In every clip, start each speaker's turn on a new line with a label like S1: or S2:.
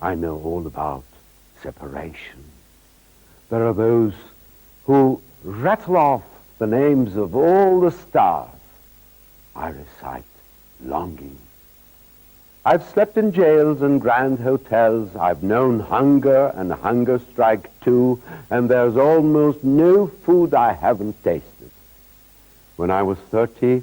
S1: I know all about separation. There are those who rattle off the names of all the stars. I recite longing. I've slept in jails and grand hotels. I've known hunger and hunger strike too, and there's almost no food I haven't tasted. When I was 30,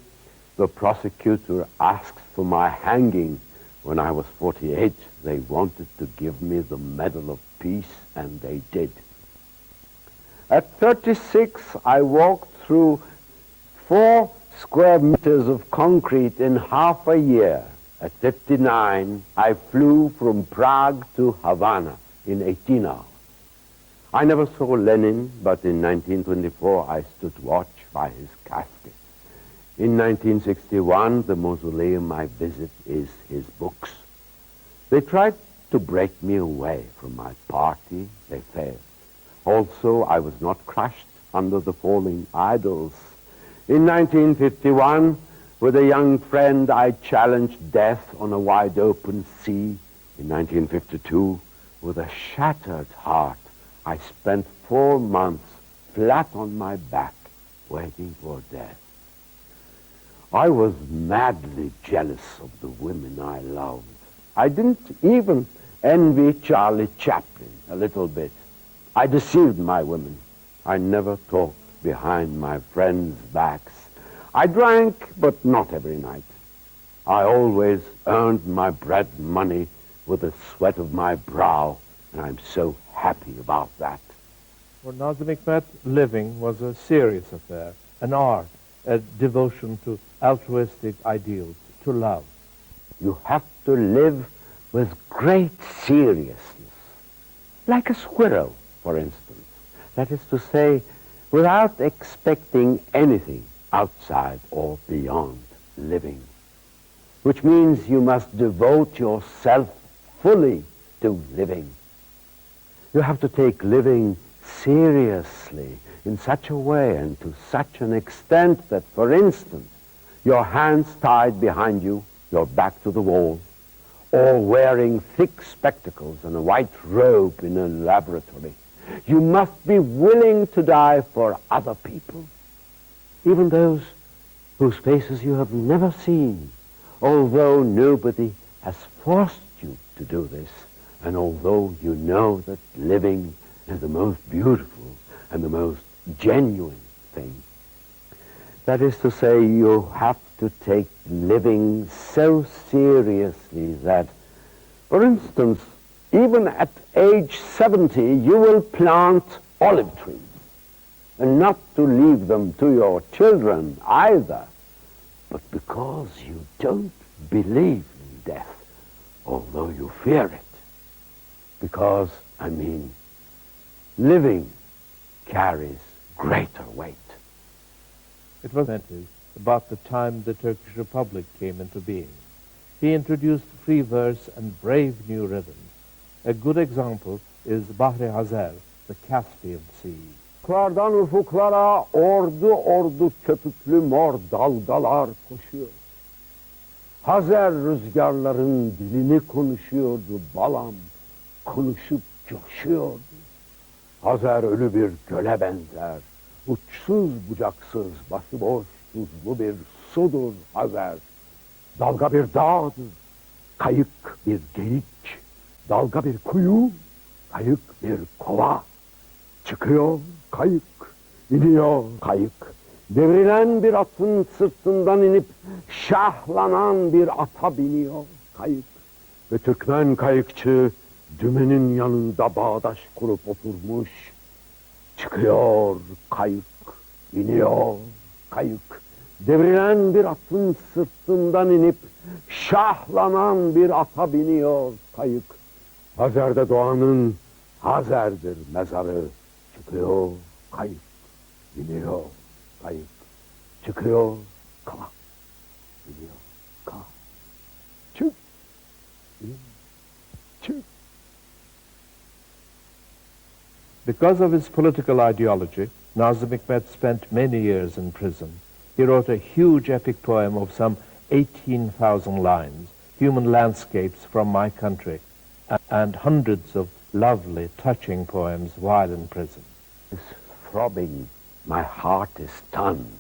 S1: the prosecutor asked for my hanging. When I was 48, they wanted to give me the Medal of Peace, and they did. At 36, I walked through 4 square meters of concrete in half a year. At 59, I flew from Prague to Havana in 18 hours. I never saw Lenin, but in 1924 I stood watch by his casket. In 1961, the mausoleum I visit is his books. They tried to break me away from my party. They failed. Also, I was not crushed under the falling idols. In 1951, with a young friend, I challenged death on a wide-open sea. In 1952, with a shattered heart, I spent 4 months flat on my back, waiting for death. I was madly jealous of the women I loved. I didn't even envy Charlie Chaplin a little bit. I deceived my women. I never talked behind my friends' backs. I drank, but not every night. I always earned my bread money with the sweat of my brow, and I'm so happy about that.
S2: For Nazım Hikmet, living was a serious affair, an art, a devotion to altruistic ideals, to love.
S1: You have to live with great seriousness, like a squirrel, for instance. That is to say, without expecting anything outside or beyond living, which means you must devote yourself fully to living. You have to take living seriously in such a way and to such an extent that, for instance, your hands tied behind you, your back to the wall, or wearing thick spectacles and a white robe in a laboratory. You must be willing to die for other people, even those whose faces you have never seen, although nobody has forced you to do this, and although you know that living is the most beautiful and the most genuine thing. That is to say, you have to take living so seriously that, for instance, even at age 70, you will plant olive trees, and not to leave them to your children either, but because you don't believe in death, although you fear it. Because, living carries greater weight.
S2: It was about the time the Turkish Republic came into being. He introduced free verse and brave new rhythms. A good example is Bahri Hazer, the Caspian Sea.
S1: Ufuklardan ufuklara ordu ordu köpüklü mor dalgalar koşuyor. Hazer rüzgarların dilini konuşuyordu balam, konuşup coşuyordu. Hazer ölü bir göle benzer, uçsuz bucaksız, başıboş tuzlu bir sudur Hazer. Dalga bir dağdır, kayık bir geyik, dalga bir kuyu, kayık bir kova. Çıkıyor kayık, iniyor kayık. Devrilen bir atın sırtından inip şahlanan bir ata biniyor kayık. Ve Türkmen kayıkçı dümenin yanında bağdaş kurup oturmuş. Çıkıyor kayık, iniyor kayık. Devrilen bir atın sırtından inip şahlanan bir ata biniyor kayık. Hazer'de doğanın Hazer'dir mezarı. Çıkıyor kayık, iniyor kayık. Çıkıyor ka, iniyor ka. Çık, in, çık.
S2: Because of his political ideology, Nazım Hikmet spent many years in prison. He wrote a huge epic poem of some 18,000 lines, Human Landscapes from My Country. and hundreds of lovely, touching poems while in prison.
S1: It's throbbing, my heart is stunned.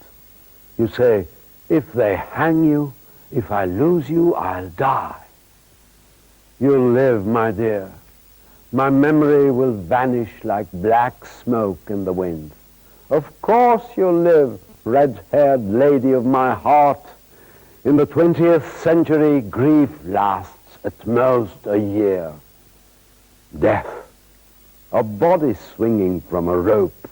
S1: You say, if they hang you, if I lose you, I'll die. You'll live, my dear. My memory will vanish like black smoke in the wind. Of course you'll live, red-haired lady of my heart. In the 20th century, grief lasts at most a year. Death, a body swinging from a rope.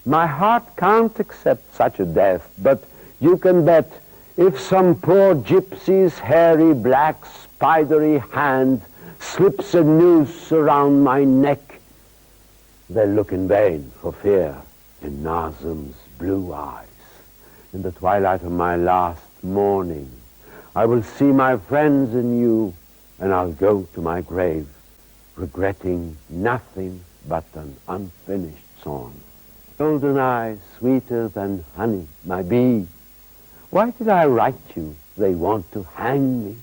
S1: My heart can't accept such a death, but you can bet if some poor gypsy's hairy, black, spidery hand slips a noose around my neck, they'll look in vain for fear in Nazım's blue eyes. In the twilight of my last morning, I will see my friends in you, and I'll go to my grave, regretting nothing but an unfinished song. Golden eyes, sweeter than honey, my bee. Why did I write you? They want to hang me.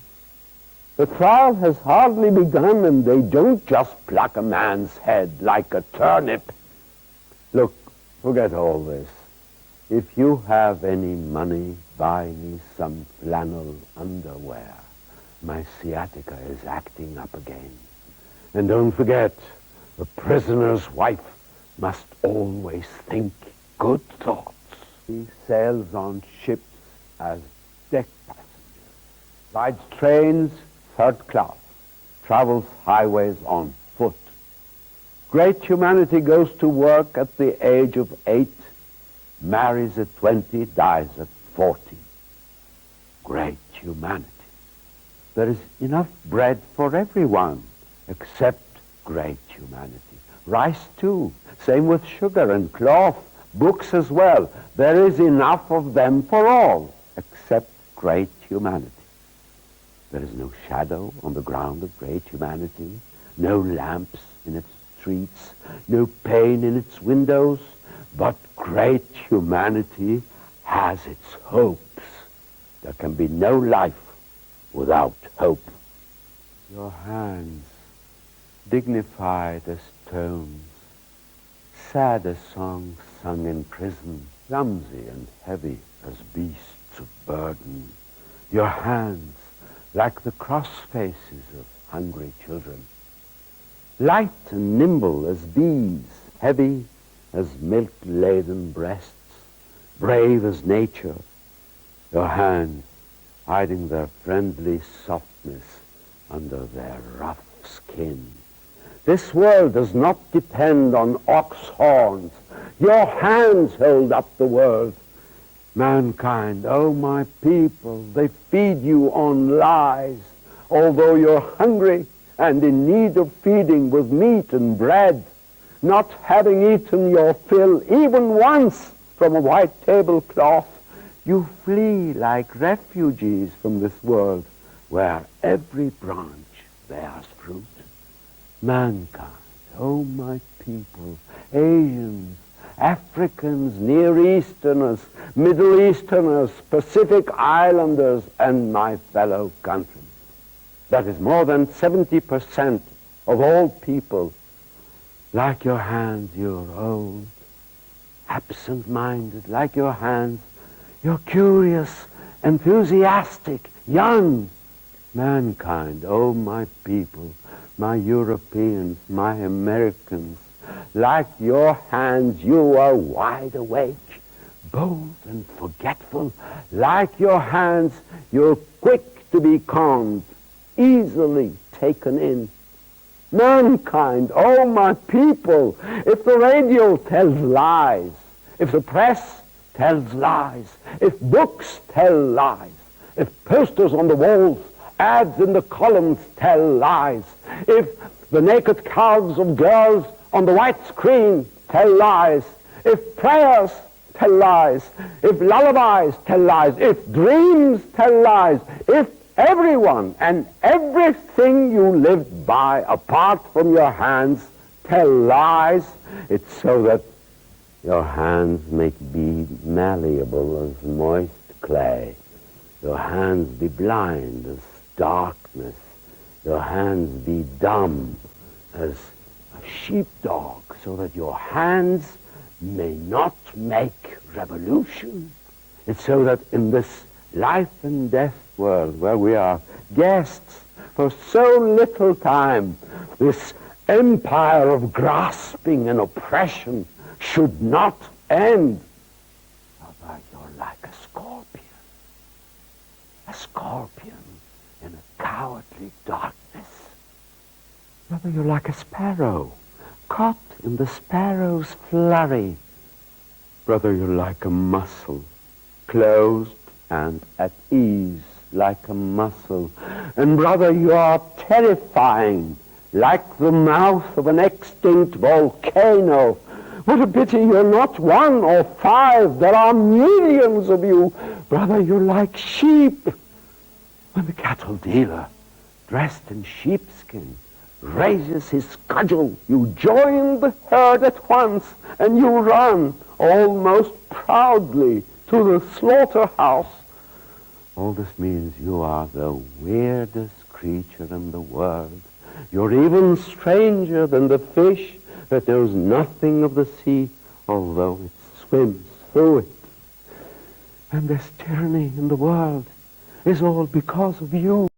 S1: The trial has hardly begun, and they don't just pluck a man's head like a turnip. Look, forget all this. If you have any money, buy me some flannel underwear. My sciatica is acting up again. And don't forget, the prisoner's wife must always think good thoughts. He sails on ships as deck passenger, rides trains third class, travels highways on foot. Great humanity goes to work at the age of 8, marries at 20, dies at 40. Great humanity. There is enough bread for everyone except great humanity. Rice too, same with sugar and cloth, books as well. There is enough of them for all except great humanity. There is no shadow on the ground of great humanity, no lamps in its streets, no pain in its windows, but great humanity has its hopes. There can be no life without hope. Your hands, dignified as tones, sad as songs sung in prison, clumsy and heavy as beasts of burden. Your hands, like the cross faces of hungry children, light and nimble as bees, heavy as milk-laden breasts, brave as nature. Your hands, hiding their friendly softness under their rough skin. This world does not depend on ox horns. Your hands hold up the world. Mankind, oh my people, they feed you on lies, although you're hungry and in need of feeding with meat and bread, not having eaten your fill even once from a white tablecloth. You flee like refugees from this world where every branch bears fruit. Mankind, oh my people, Asians, Africans, Near Easterners, Middle Easterners, Pacific Islanders, and my fellow countrymen. That is more than 70% of all people. Like your hands, you're old, absent-minded. Like your hands, you're curious, enthusiastic, young. Mankind, oh my people, my Europeans, my Americans, like your hands, you are wide awake, bold and forgetful. Like your hands, you're quick to be calmed, easily taken in. Mankind, oh my people, if the radio tells lies, if the press tells lies, if books tell lies, if posters on the walls, ads in the columns tell lies, if the naked calves of girls on the white screen tell lies, if prayers tell lies, if lullabies tell lies, if dreams tell lies, if everyone and everything you lived by apart from your hands tell lies, it's so that your hands may be malleable as moist clay, your hands be blind as darkness, your hands be dumb as a sheepdog, so that your hands may not make revolution. It's so that in this life and death world where we are guests for so little time, this empire of grasping and oppression should not end. Brother, you're like a scorpion in a cowardly darkness. Brother, you're like a sparrow, caught in the sparrow's flurry. Brother, you're like a mussel, closed and at ease like a mussel. And brother, you are terrifying, like the mouth of an extinct volcano. What a pity you're not one or five. There are millions of you. Brother, you're like sheep. When the cattle dealer, dressed in sheepskin, raises his cudgel, you join the herd at once, and you run almost proudly to the slaughterhouse. All this means you are the weirdest creature in the world. You're even stranger than the fish that knows nothing of the sea, although it swims through it. And this tyranny in the world is all because of you.